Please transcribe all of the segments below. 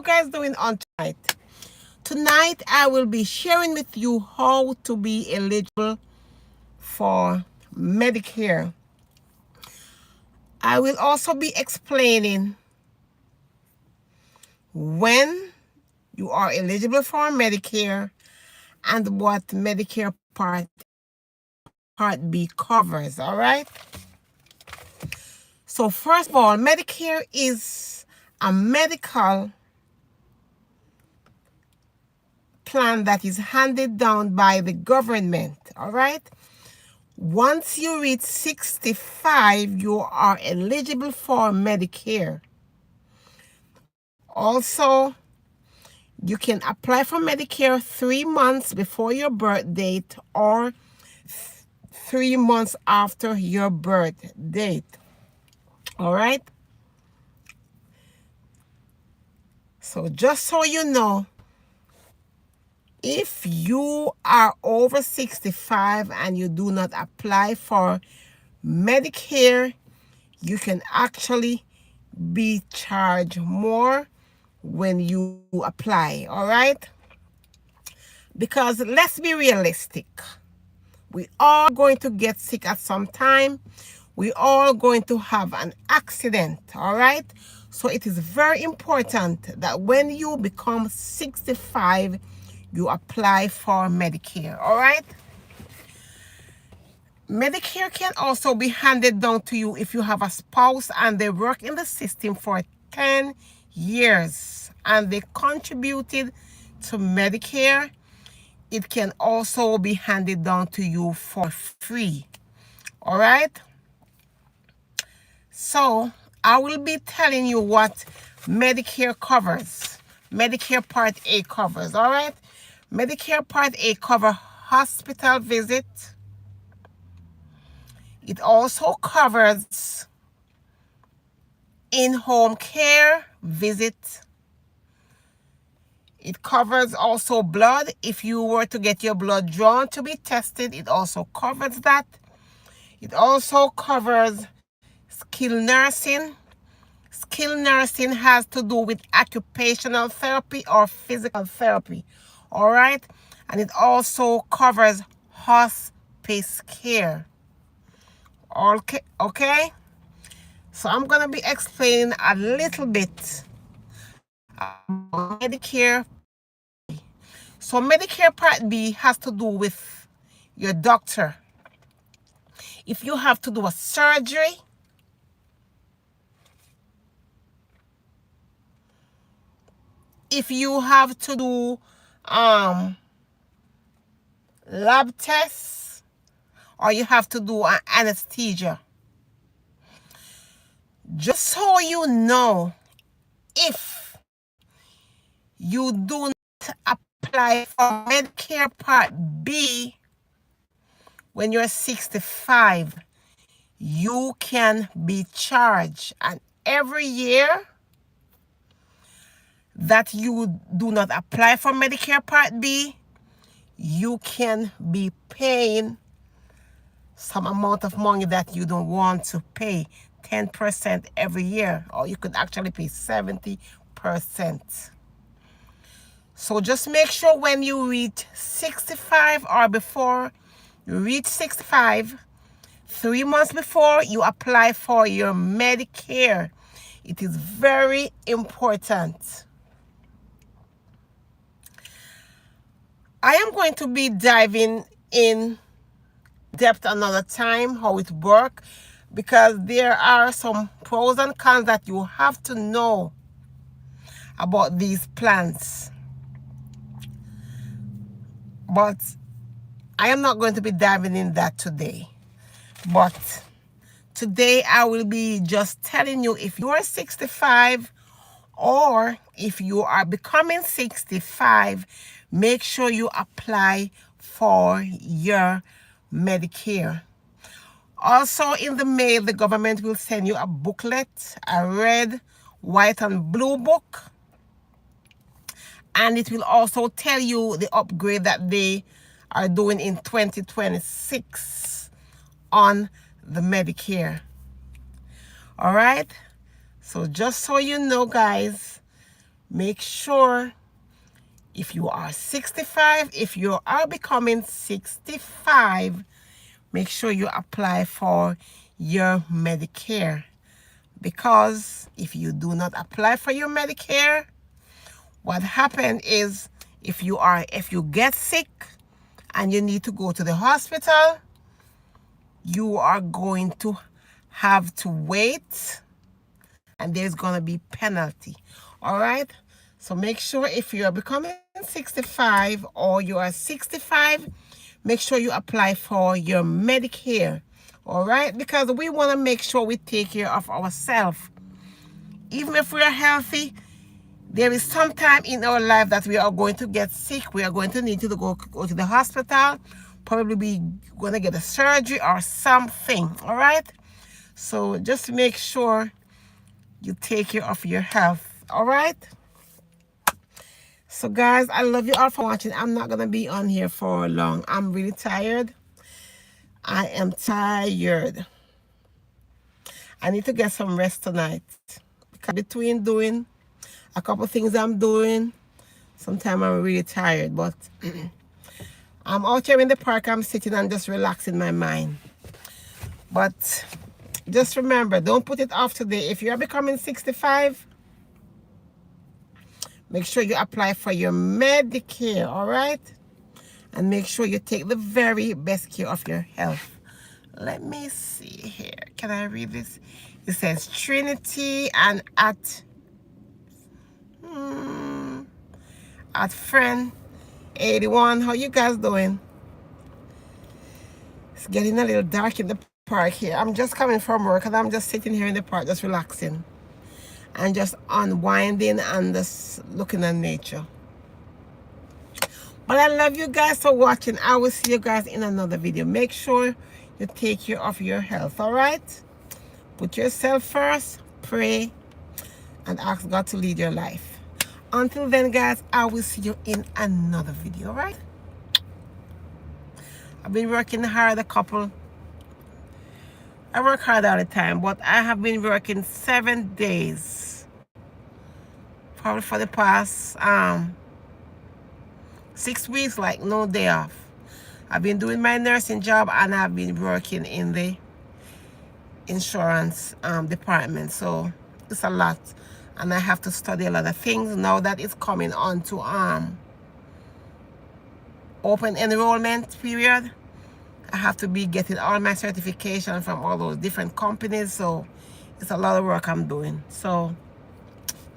guys doing on tonight? Tonight, I will be sharing with you how to be eligible for Medicare. I will also be explaining when you are eligible for Medicare and what Medicare Part B covers, all right? So first of all, Medicare is a medical plan that is handed down by the government, all right? Once you reach 65, you are eligible for Medicare. Also, you can apply for Medicare 3 months before your birth date or 3 months after your birth date. All right? So just so you know, if you are over 65 and you do not apply for Medicare, you can actually be charged more when you apply, all right? Because let's be realistic. We are going to get sick at some time. We are going to have an accident, all right? So it is very important that when you become 65, you apply for Medicare, all right? Medicare can also be handed down to you if you have a spouse and they work in the system for 10 years and they contributed to Medicare. It can also be handed down to you for free, all right? So I will be telling you what Medicare covers. Medicare Part A covers, all right? Medicare Part A cover hospital visit. It also covers in-home care visit. It covers also blood. If you were to get your blood drawn to be tested, it also covers that. It also covers skilled nursing. Skilled nursing has to do with occupational therapy or physical therapy, all right? And it also covers hospice care. Okay? So I'm going to be explaining a little bit about Medicare. So Medicare Part B has to do with your doctor. If you have to do a surgery, if you have to do lab tests, or you have to do an anesthesia. Just so you know, if you do not apply for Medicare Part B when you're 65, you can be charged. And every year that you do not apply for Medicare Part B, you can be paying some amount of money that you don't want to pay, 10% every year, or you could actually pay 70%. So just make sure when you reach 65 or before you reach 65, 3 months before you apply for your Medicare. It is very important. I am going to be diving in depth another time how it works, because there are some pros and cons that you have to know about these plans. But I am not going to be diving in that today. But today I will be just telling you, if you are 65 or if you are becoming 65, make sure you apply for your Medicare. Also in the mail, the government will send you a booklet, a red, white, and blue book. And it will also tell you the upgrade that they are doing in 2026 on the Medicare. All right? So just so you know, guys, Make sure if you are 65, if you are becoming 65, make sure you apply for your Medicare. Because if you do not apply for your Medicare, what happens is if you get sick and you need to go to the hospital, you are going to have to wait, and there's going to be penalty. All right? So make sure if you are becoming 65 or you are 65, make sure you apply for your Medicare. All right? Because we want to make sure we take care of ourselves. Even if we are healthy, there is some time in our life that we are going to get sick. We are going to need to go to the hospital. Probably be going to get a surgery or something. All right? So just make sure you take care of your health. All right? So guys, I love you all for watching. I'm not going to be on here for long. I'm really tired. I am tired. I need to get some rest tonight. Because between doing a couple things I'm doing, sometimes I'm really tired. But I'm out here in the park. I'm sitting and just relaxing my mind. But just remember, don't put it off today. If you are becoming 65, make sure you apply for your Medicare, all right? And make sure you take the very best care of your health. Let me see here. Can I read this? It says Trinity and at friend 81. How you guys doing? It's getting a little dark in the park here. I'm just coming from work and I'm just sitting here in the park just relaxing and just unwinding and just looking at nature. But I love you guys for watching. I will see you guys in another video. Make sure you take care of your health, all right? Put yourself first, pray, and ask God to lead your life. Until then, guys, I will see you in another video, all right? I've been working hard I work hard all the time, but I have been working 7 days. Probably for the past 6 weeks, like no day off. I've been doing my nursing job and I've been working in the insurance department. So it's a lot. And I have to study a lot of things now that it's coming on to open enrollment period. I have to be getting all my certification from all those different companies. So it's a lot of work I'm doing. So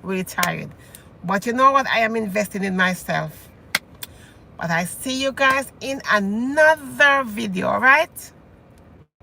really tired. But you know what? I am investing in myself. But I see you guys in another video, all right?